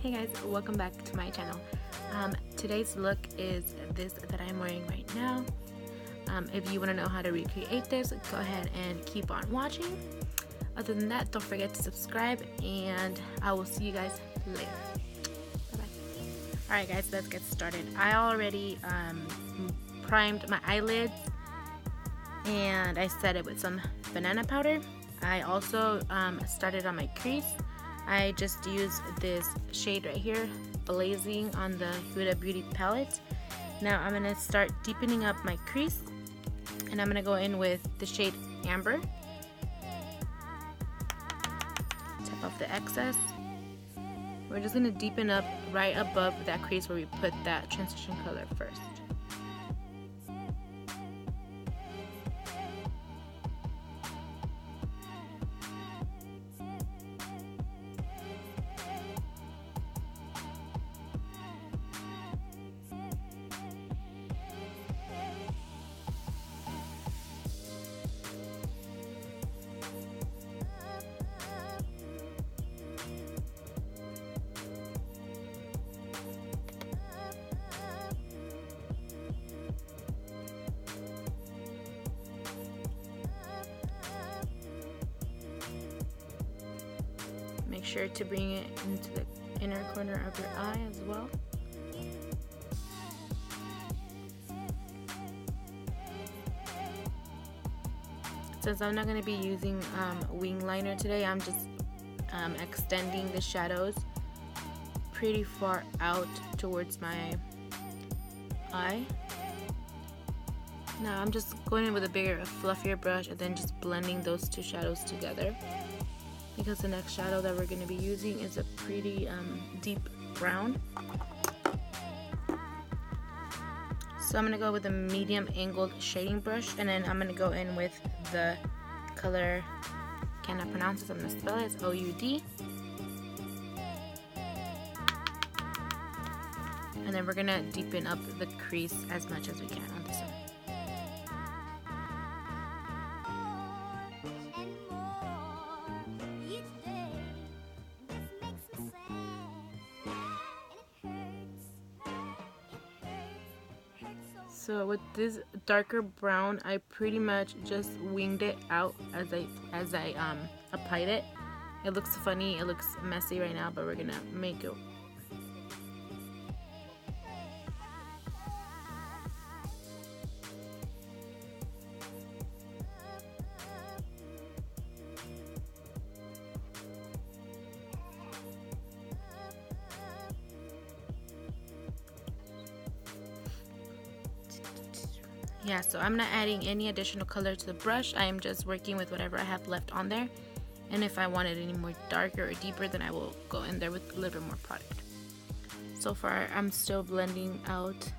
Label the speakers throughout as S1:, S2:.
S1: Hey guys, welcome back to my channel. Today's look is this that I'm wearing right now. If you want to know how to recreate this, go ahead and keep on watching. Other than that, don't forget to subscribe, and I will see you guys later. Bye bye. Alright guys, let's get started. I already primed my eyelids and I set it with some banana powder. I also started on my crease. I just used this shade right here, Blazing, on the Huda Beauty palette. Now I'm going to start deepening up my crease, and I'm going to go in with the shade Amber. Tap off the excess. We're just going to deepen up right above that crease where we put that transition color first. Make sure to bring it into the inner corner of your eye as well. Since I'm not going to be using wing liner today, I'm just extending the shadows pretty far out towards my eye. Now I'm just going in with a bigger, fluffier brush and then just blending those two shadows together, because the next shadow that we're going to be using is a pretty deep brown. So I'm going to go with a medium angled shading brush, and then I'm going to go in with the color, cannot pronounce it, I'm going to spell it, it's OUD. And then we're going to deepen up the crease as much as we can on this one. So with this darker brown, I pretty much just winged it out as I applied it. It looks funny, it looks messy right now, but we're gonna make it. Yeah, so I'm not adding any additional color to the brush. I am just working with whatever I have left on there. And if I want it any more darker or deeper, then I will go in there with a little bit more product. So far, I'm still blending out.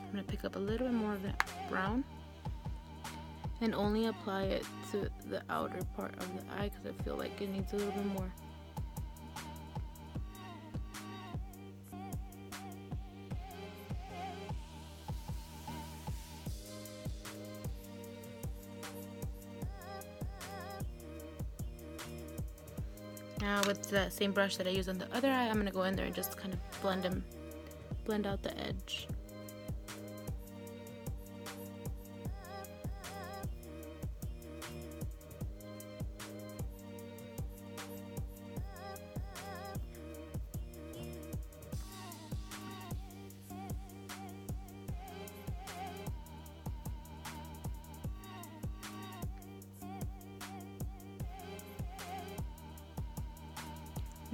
S1: I'm going to pick up a little bit more of that brown and only apply it to the outer part of the eye because I feel like it needs a little bit more. Now with the same brush that I used on the other eye, I'm going to go in there and just kind of blend out the edge.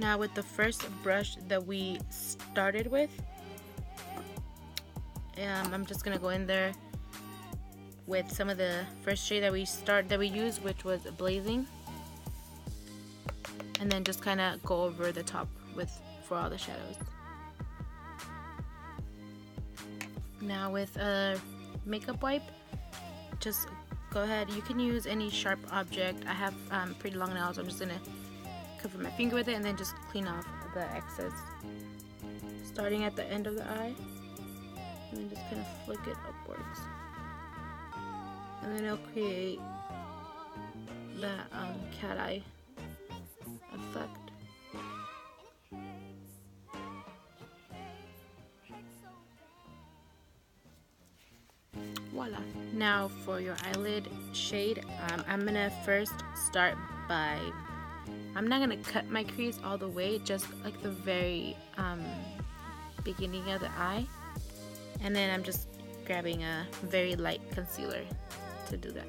S1: Now with the first brush that we started with, I'm just gonna go in there with some of the first shade that we used, which was Blazing, and then just kind of go over the top with for all the shadows. Now with a makeup wipe, just go ahead. You can use any sharp object. I have pretty long nails, so I'm just gonna cover my finger with it and then just clean off the excess. Starting at the end of the eye, and then just kind of flick it upwards. And then it'll create that cat eye effect. Voila. Now for your eyelid shade, I'm gonna first start by, I'm not gonna cut my crease all the way, just like the very beginning of the eye, and then I'm just grabbing a very light concealer to do that.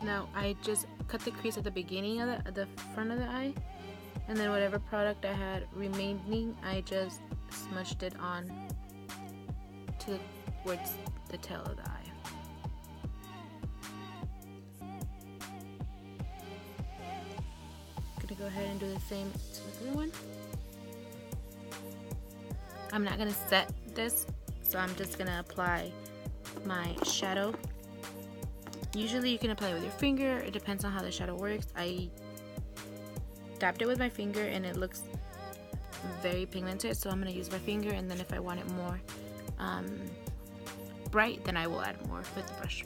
S1: Now I just cut the crease at the beginning of the front of the eye, and then whatever product I had remaining, I just smudged it on towards the tail of the eye. I'm gonna go ahead and do the same to the other one. I'm not gonna set this, so I'm just gonna apply my shadow. Usually you can apply it with your finger. It depends on how the shadow works. I dabbed it with my finger and it looks very pigmented, so I'm going to use my finger, and then if I want it more bright, then I will add more with the brush.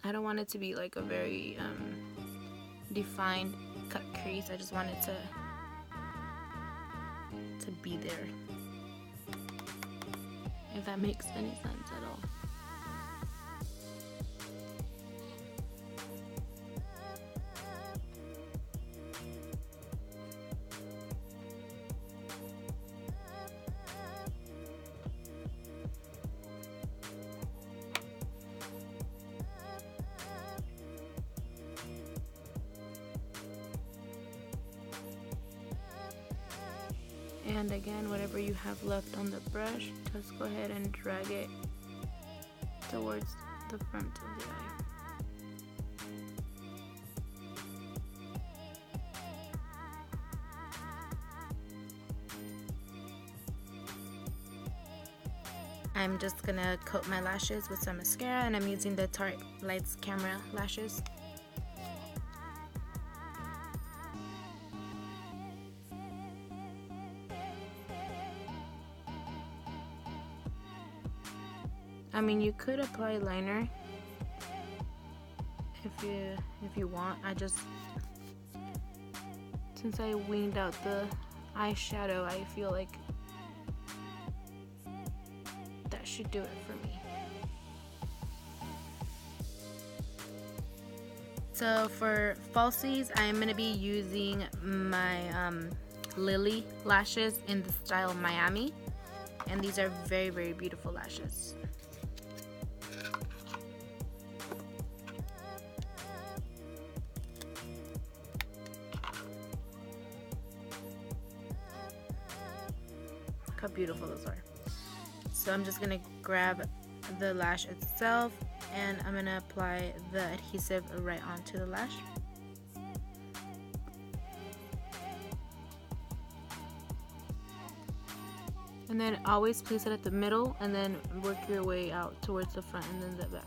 S1: I don't want it to be like a very defined cut crease. I just want it to be there, if that makes any sense at all. And again, whatever you have left on the brush, just go ahead and drag it towards the front of the eye. I'm just gonna coat my lashes with some mascara, and I'm using the Tarte Lights Camera lashes. I mean, you could apply liner if you want. I just, since I weaned out the eyeshadow, I feel like that should do it for me. So for falsies, I'm going to be using my Lily lashes in the style Miami. And these are very, very beautiful lashes. Look how beautiful those are. So I'm just going to grab the lash itself and I'm going to apply the adhesive right onto the lash. And then always place it at the middle and then work your way out towards the front and then the back.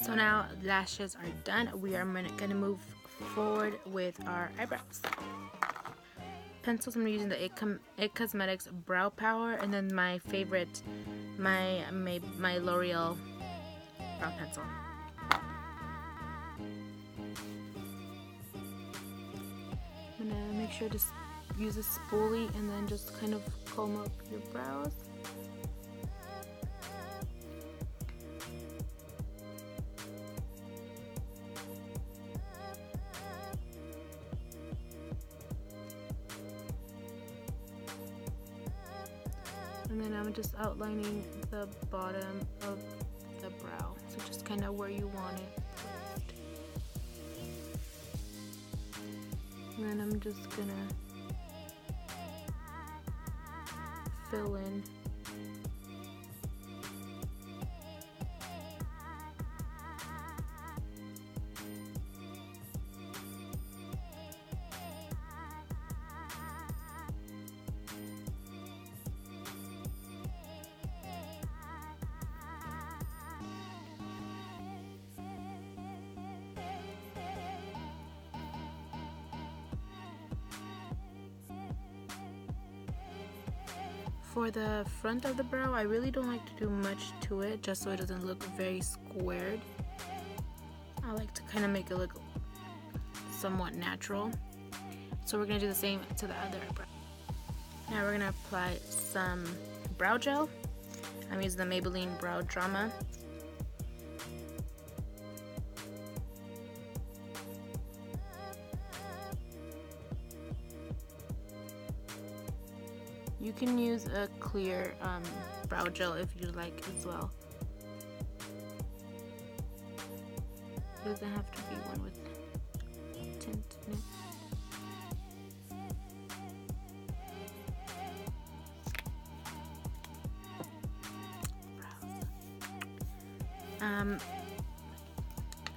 S1: So now lashes are done. We are gonna move forward with our eyebrows. Pencils, I'm using the It Cosmetics Brow Power, and then my favorite, my L'Oreal brow pencil. I'm gonna make sure to use a spoolie and then just kind of comb up your brows. And then I'm just outlining the bottom of the brow, so just kind of where you want it. And then I'm just gonna fill in. For the front of the brow, I really don't like to do much to it, just so it doesn't look very squared. I like to kind of make it look somewhat natural. So we're going to do the same to the other brow. Now we're going to apply some brow gel. I'm using the Maybelline Brow Drama. You can use a clear brow gel if you like as well. It doesn't have to be one with tint in it.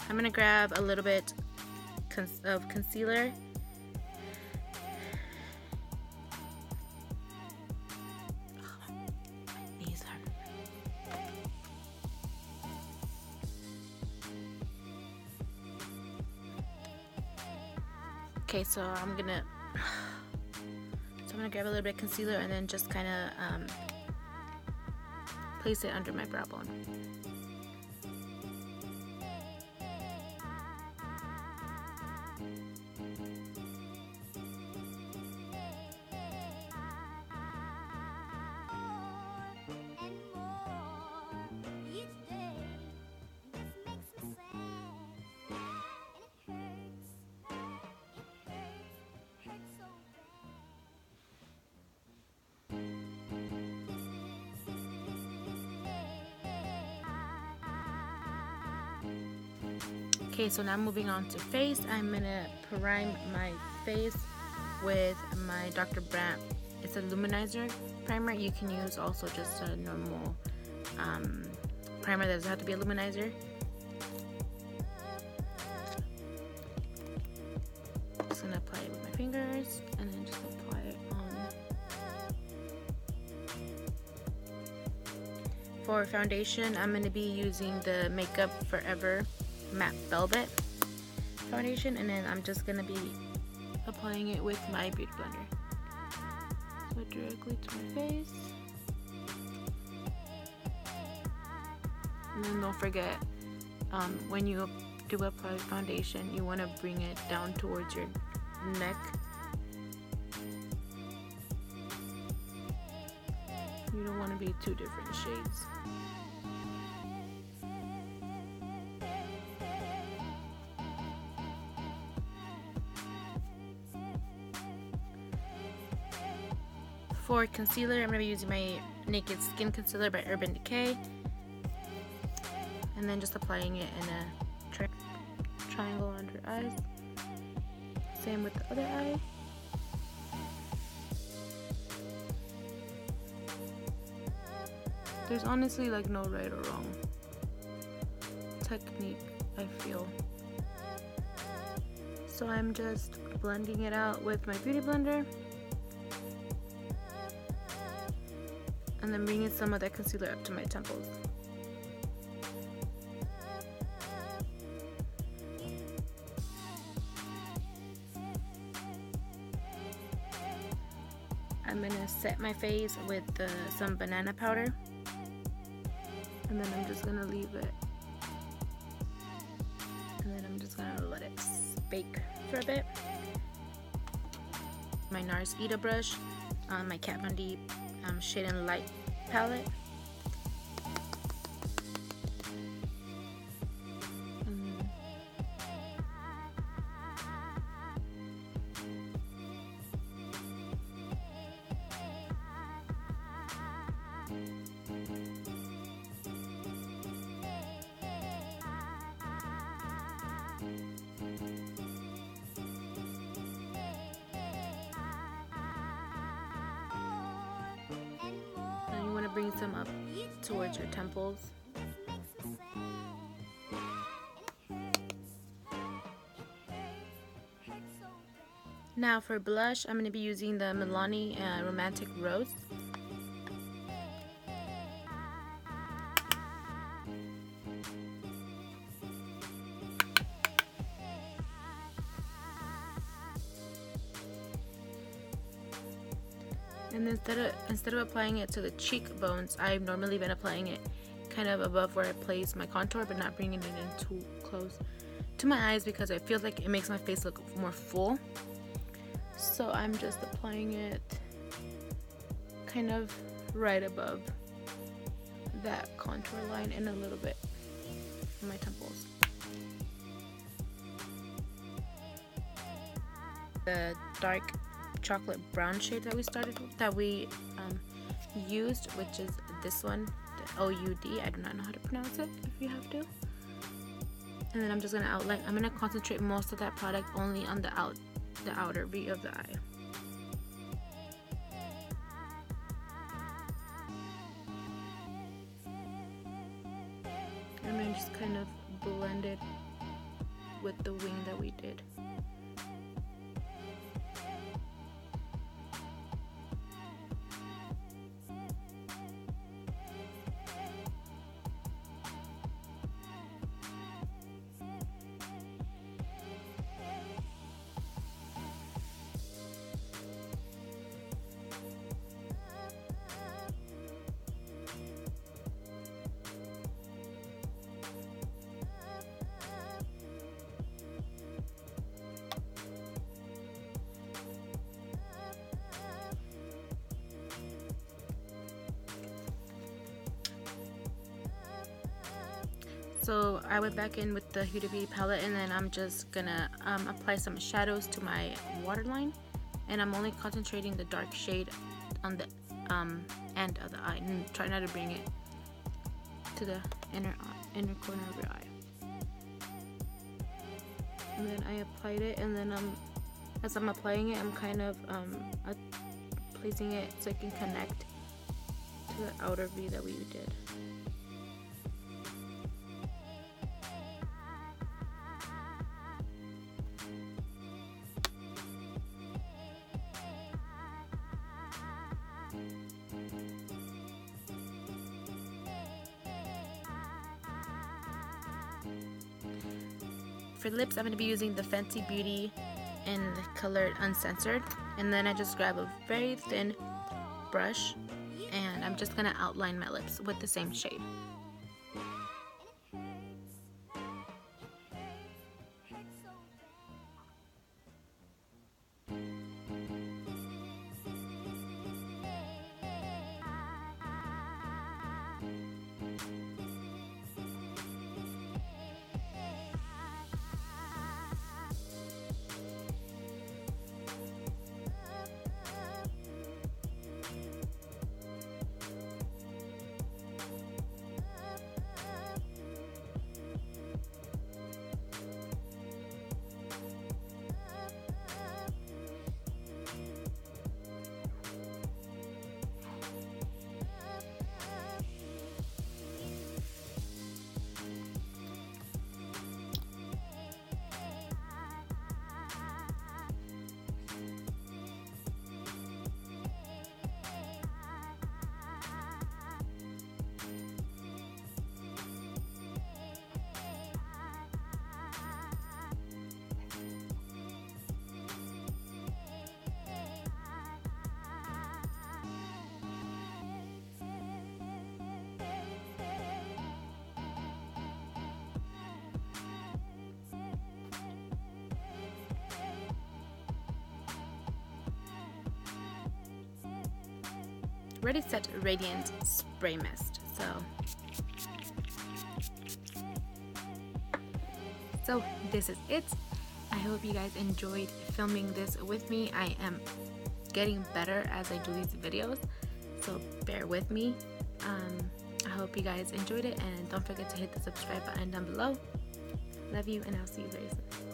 S1: I'm gonna grab a little bit of concealer. Okay, so I'm gonna grab a little bit of concealer and then just kind of place it under my brow bone. Okay, so now moving on to face, I'm gonna prime my face with my Dr. Brandt. It's a luminizer primer. You can use also just a normal primer that doesn't have to be a luminizer. Just gonna apply it with my fingers and then just apply it on. For foundation, I'm going to be using the Makeup Forever Matte Velvet foundation, and then I'm just going to be applying it with my beauty blender. So directly to my face. And then don't forget, when you do apply foundation, you want to bring it down towards your neck. You don't want to be two different shades. For concealer, I'm going to be using my Naked Skin Concealer by Urban Decay. And then just applying it in a triangle under eyes. Same with the other eye. There's honestly like no right or wrong technique, I feel. So I'm just blending it out with my beauty blender. And then bringing some of that concealer up to my temples. I'm gonna set my face with some banana powder. And then I'm just gonna leave it. And then I'm just gonna let it bake for a bit. My NARS Ita brush, my Kat Von D Shade and Light palette. Bring some up towards your temples. Now for blush, I'm going to be using the Milani Romantic Rose. And instead of applying it to the cheekbones, I've normally been applying it kind of above where I place my contour, but not bringing it in too close to my eyes because I feel like it makes my face look more full. So I'm just applying it kind of right above that contour line and a little bit on my temples. The dark chocolate brown shade that we used, which is this one, the OUD. I do not know how to pronounce it if you have to. And then I'm just gonna outline. I'm gonna concentrate most of that product only on the outer V of the eye. And then just kind of blend it with the wing that we did. So I went back in with the Huda Beauty palette, and then I'm just gonna apply some shadows to my waterline, and I'm only concentrating the dark shade on the end of the eye, and try not to bring it to the inner corner of your eye. And then I applied it, and then as I'm applying it, I'm kind of placing it so it can connect to the outer V that we did. for lips, I'm going to be using the Fenty Beauty in the color Uncensored. And then I just grab a very thin brush and I'm just going to outline my lips with the same shade. Ready, Set, Radiant Spray Mist. So this is it. I hope you guys enjoyed filming this with me. I am getting better as I do these videos, so bear with me. I hope you guys enjoyed it, and don't forget to hit the subscribe button down below. Love you, and I'll see you very soon.